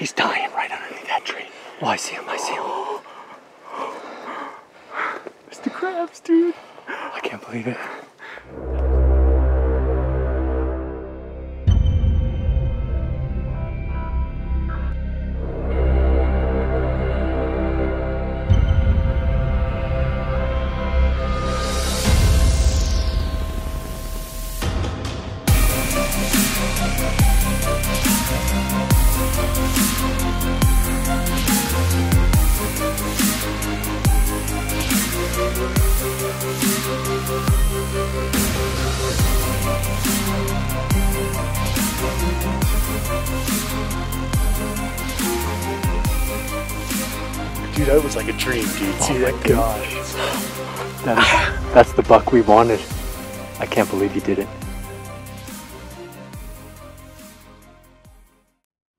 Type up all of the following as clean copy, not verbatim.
He's dying right underneath that tree. Oh, I see him, I see him. It's the crabs, dude. I can't believe it. Dude, that was like a dream, dude. See that? Gosh. That's the buck we wanted. I can't believe you did it.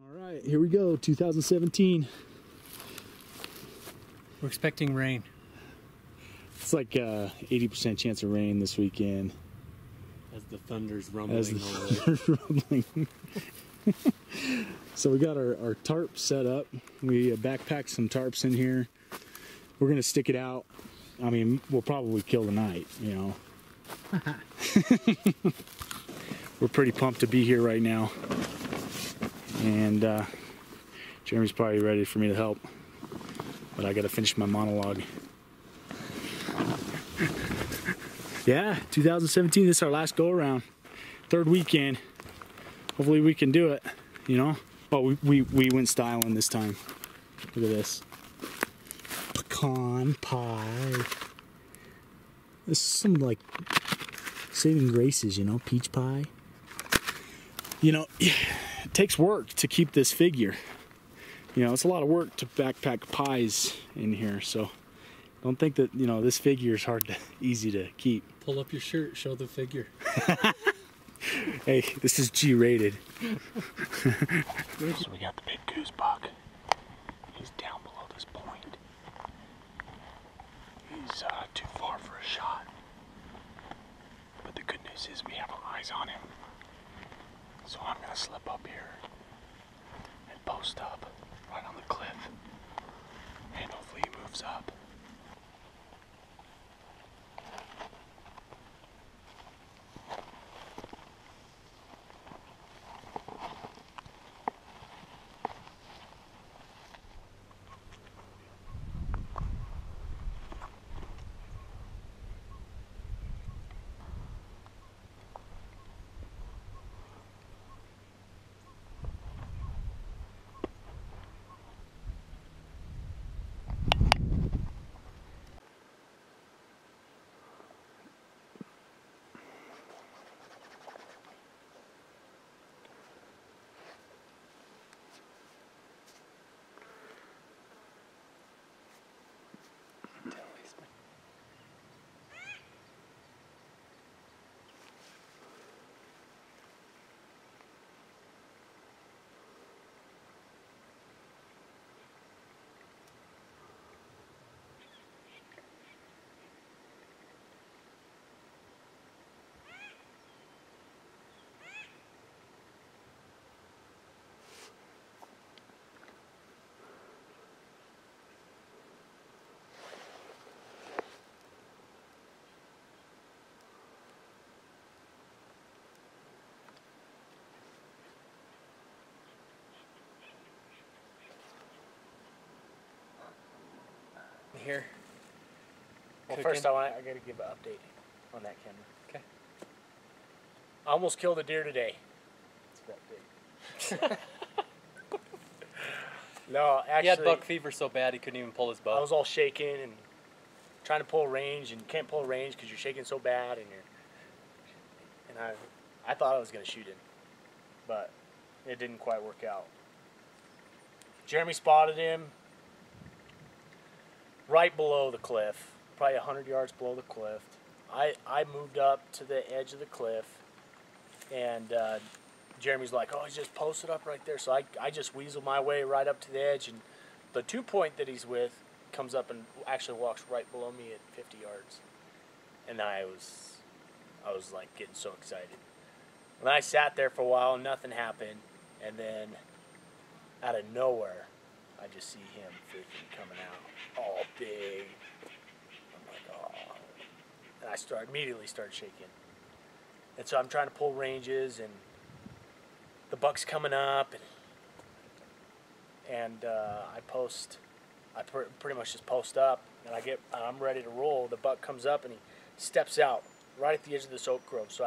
All right, here we go, 2017. We're expecting rain. It's like 80% chance of rain this weekend. As the thunder's rumbling. As the thunder's rumbling. So we got our tarp set up. We backpacked some tarps in here. We're gonna stick it out. I mean, we'll probably kill the night, you know. We're pretty pumped to be here right now. And Jeremy's probably ready for me to help. But I gotta finish my monologue. Yeah, 2017, this is our last go around. Third weekend. Hopefully we can do it, you know? Oh, we went styling this time. Look at this. Pecan pie. This is some like saving graces, you know, peach pie. You know, it takes work to keep this figure. You know, it's a lot of work to backpack pies in here, so don't think that, you know, this figure is easy to keep. Pull up your shirt, show the figure. Hey, this is G-rated. So we got the big goose buck. He's down below this point. He's too far for a shot. But the good news is we have our eyes on him. So I'm gonna slip up here and post up right on the cliff. And hopefully he moves up. Here. Well, first I gotta give an update on that camera. Okay. I almost killed a deer today. That's an update. No, actually, He had buck fever so bad he couldn't even pull his bow. I was all shaking and trying to pull range, and you can't pull range because you're shaking so bad, and I thought I was gonna shoot him, but it didn't quite work out. Jeremy spotted him right below the cliff, probably 100 yards below the cliff. I moved up to the edge of the cliff, and Jeremy's like, oh, he's just posted up right there. So I just weasel my way right up to the edge, and the 2-point that he's with comes up and actually walks right below me at 50 yards. And I was like getting so excited. And I sat there for a while and nothing happened, and then out of nowhere, I just see him freaking coming out, all big. I'm like, oh. And I immediately start shaking. And so I'm trying to pull ranges, and the buck's coming up, and I pretty much just post up, and I'm ready to roll. The buck comes up, and he steps out right at the edge of this oak grove. So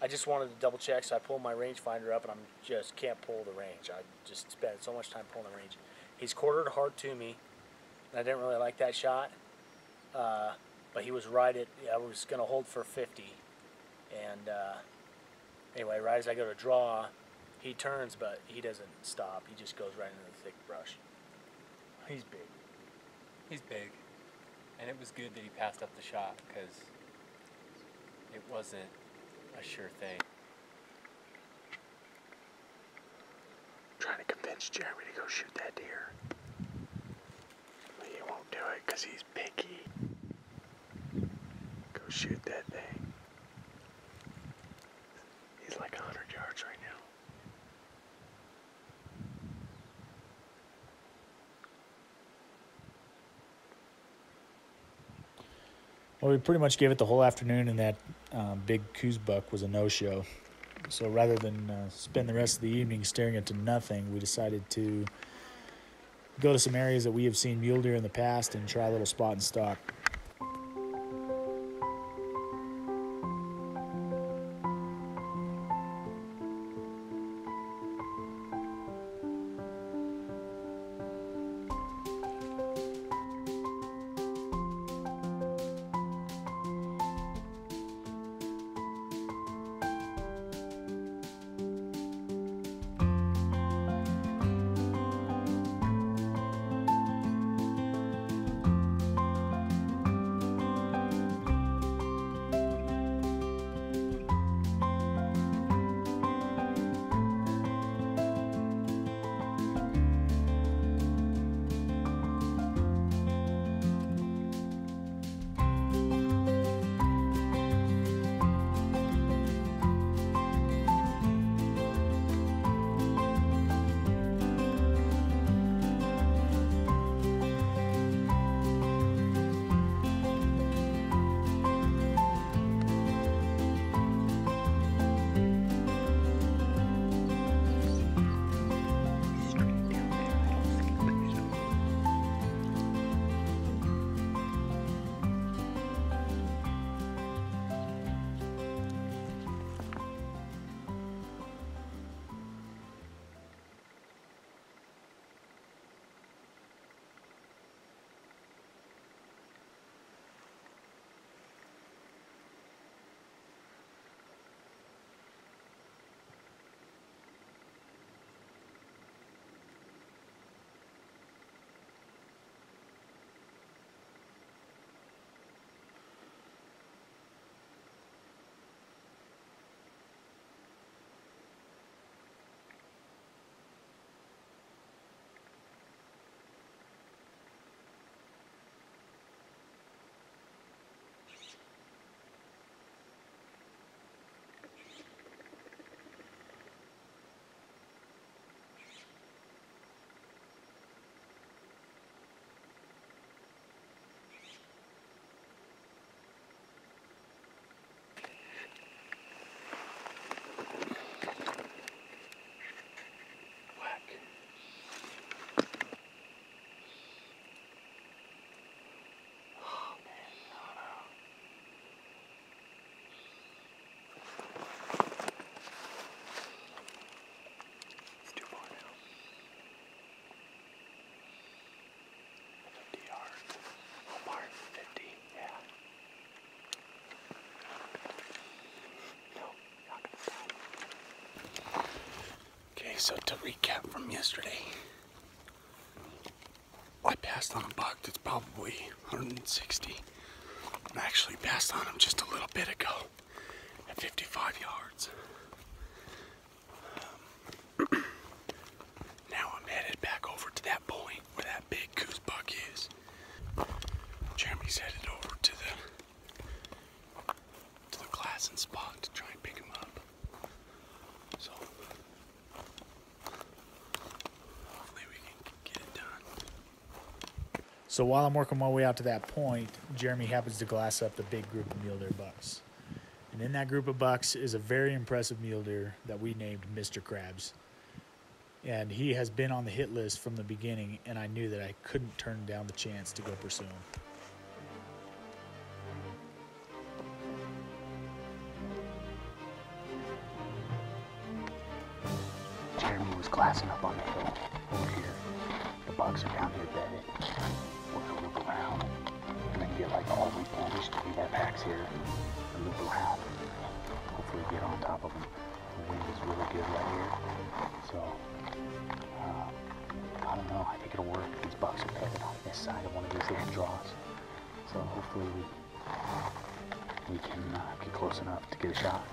I just wanted to double check, so I pull my rangefinder up, and just can't pull the range. I just spent so much time pulling the range. He's quartered hard to me, and I didn't really like that shot. But he was right at, I was going to hold for 50. And anyway, right as I go to draw, he turns, but he doesn't stop. He just goes right into the thick brush. He's big. He's big. And it was good that he passed up the shot, because it wasn't a sure thing. Trying to convince Jeremy to go shoot that deer. But he won't do it because he's picky. Go shoot that thing. He's like 100 yards right now. Well, we pretty much gave it the whole afternoon, and that big coos buck was a no-show. So rather than spend the rest of the evening staring into nothing, we decided to go to some areas that we have seen mule deer in the past and try a little spot and stalk. So to recap from yesterday, I passed on a buck that's probably 160. I actually passed on him just a little bit ago at 55 yards. Now I'm headed back over to that point where that big coos buck is. Jeremy's headed over to the glassing spot to try and pick him up. So hopefully So while I'm working my way out to that point, Jeremy happens to glass up the big group of mule deer bucks. And in that group of bucks is a very impressive mule deer that we named Mr. Krabs. And he has been on the hit list from the beginning, and I knew that I couldn't turn down the chance to go pursue him. Jeremy was glassing up on the hill over here. The bucks are down here bedded. We're gonna loop around and then get like all we can. We should leave our packs here and loop around. Hopefully get on top of them. The wind is really good right here. So, I don't know. I think it'll work. These bucks are bedded on this side of one of these little draws. So hopefully we can get close enough to get a shot.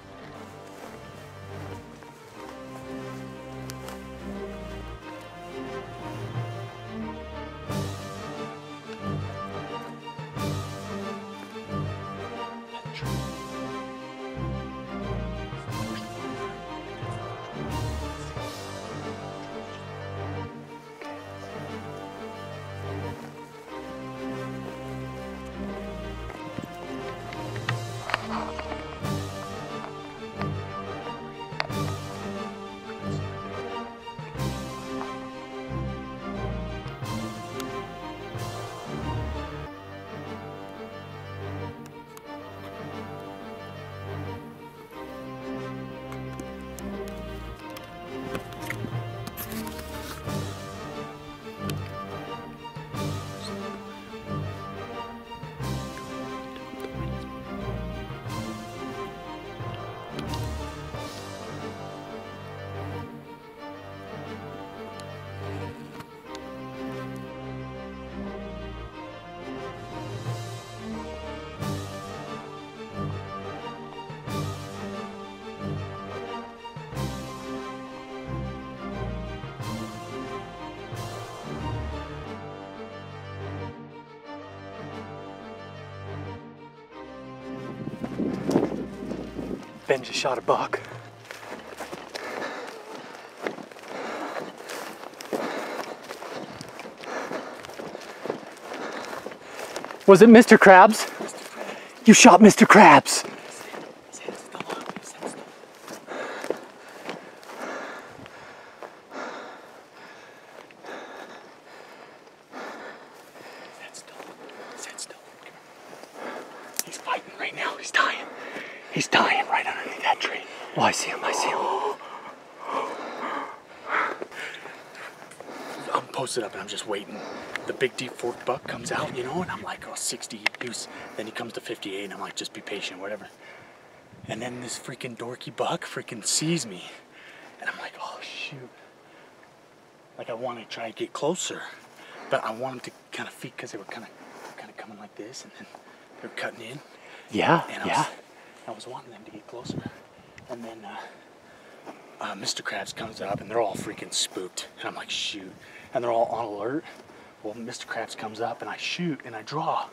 Ben just shot a buck. Was it Mr. Krabs? You shot Mr. Krabs. He's fighting right now. He's dying. He's dying right underneath that tree. Oh, I see him. I see him. I'm posted up and I'm just waiting. The big deep fork buck comes out, you know, and I'm like, oh, 60 deuce. Then he comes to 58 and I'm like, just be patient, whatever. And then this freaking dorky buck freaking sees me. And I'm like, oh, shoot. Like I want to try to get closer. But I want him to kind of feed, because they were kind of coming like this, and then they were cutting in. Yeah, And yeah. I was wanting them to get closer. And then Mr. Krabs comes up and they're all freaking spooked. And I'm like, shoot. And they're all on alert. Well, Mr. Krabs comes up and I shoot and I draw.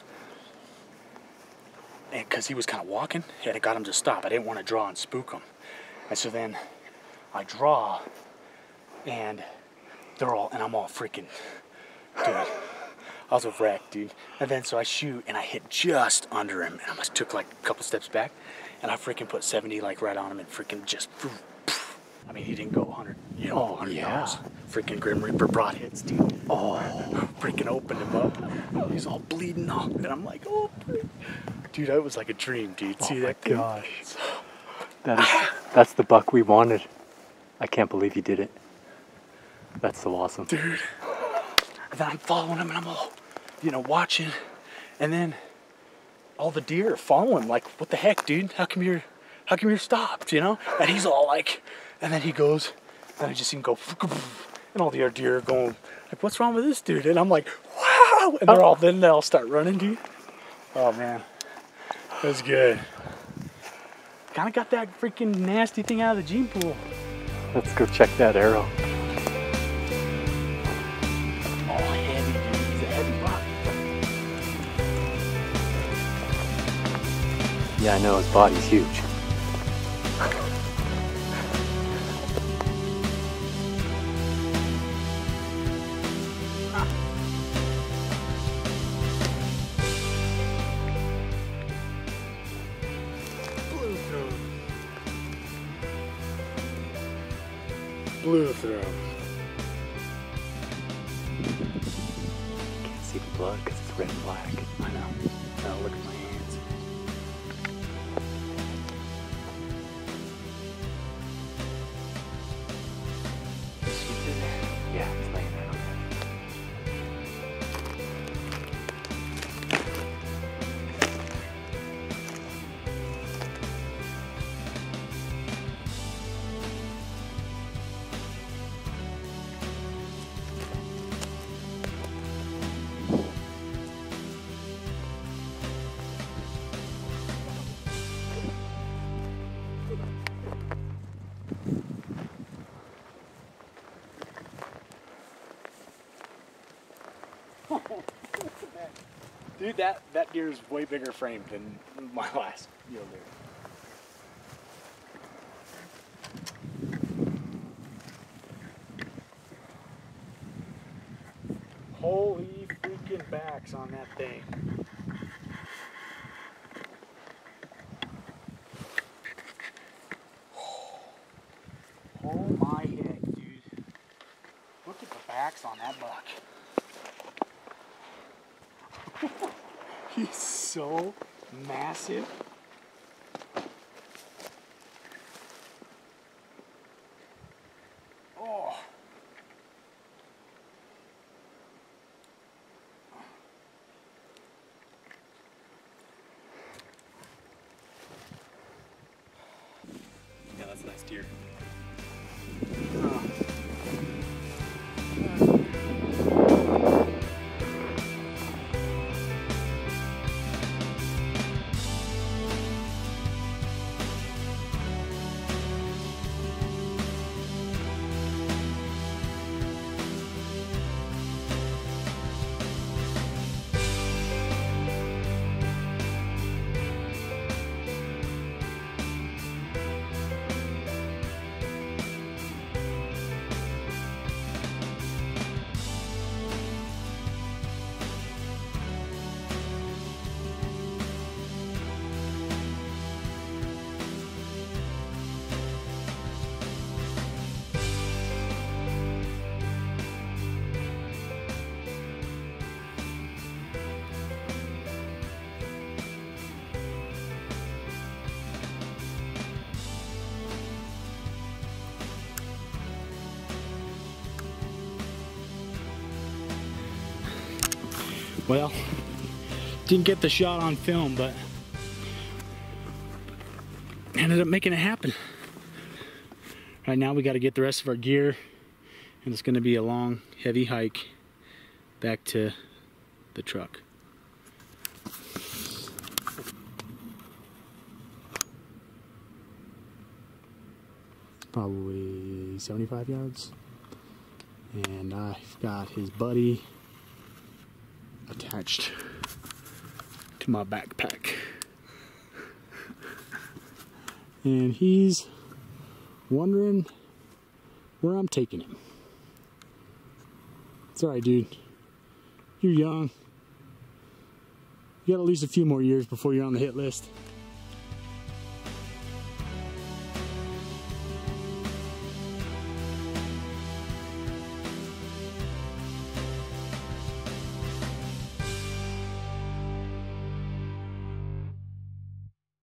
And because he was kind of walking, and it got him to stop. I didn't want to draw and spook him. And so then I draw and I'm all freaking, dude. I was a wreck, dude. And then so I shoot and I hit just under him, and I must took like a couple steps back, and I freaking put 70 like right on him and freaking just, I mean, he didn't go 100, you know, 100 yards. Freaking Grim Reaper broad hits, dude. Oh, Freaking opened him up. He's all bleeding off, and I'm like, oh, dude, that was like a dream, dude. See that? my gosh. That's the buck we wanted. I can't believe you did it. That's so awesome. Dude. And then I'm following him and I'm all, you know, watching. And then all the deer are following, like, what the heck, dude? How come you're stopped, you know? And he's all like, and then he goes, and I just see him go, and all the other deer are going, like, what's wrong with this dude? And I'm like, wow! And then they'll start running, dude. Oh, man. That was good. Kind of got that freaking nasty thing out of the gene pool. Let's go check that arrow. Oh, heavy, dude. He's a heavy buck. Yeah, I know, his body's huge. blew through him. Can't see the blood because it's red and black. I know. Now look at my hands. Yeah, it's laying there. Dude, that deer is way bigger framed than my last mule deer. Holy freaking backs on that thing. Oh my heck, dude. Look at the backs on that buck. He's so massive. Oh. Yeah, that's a nice deer. Well, didn't get the shot on film, but ended up making it happen. Right now we got to get the rest of our gear, and it's going to be a long, heavy hike back to the truck. Probably 75 yards. And I've got his buddy attached to my backpack. And he's wondering where I'm taking him. It's alright, dude. You're young. You got at least a few more years before you're on the hit list.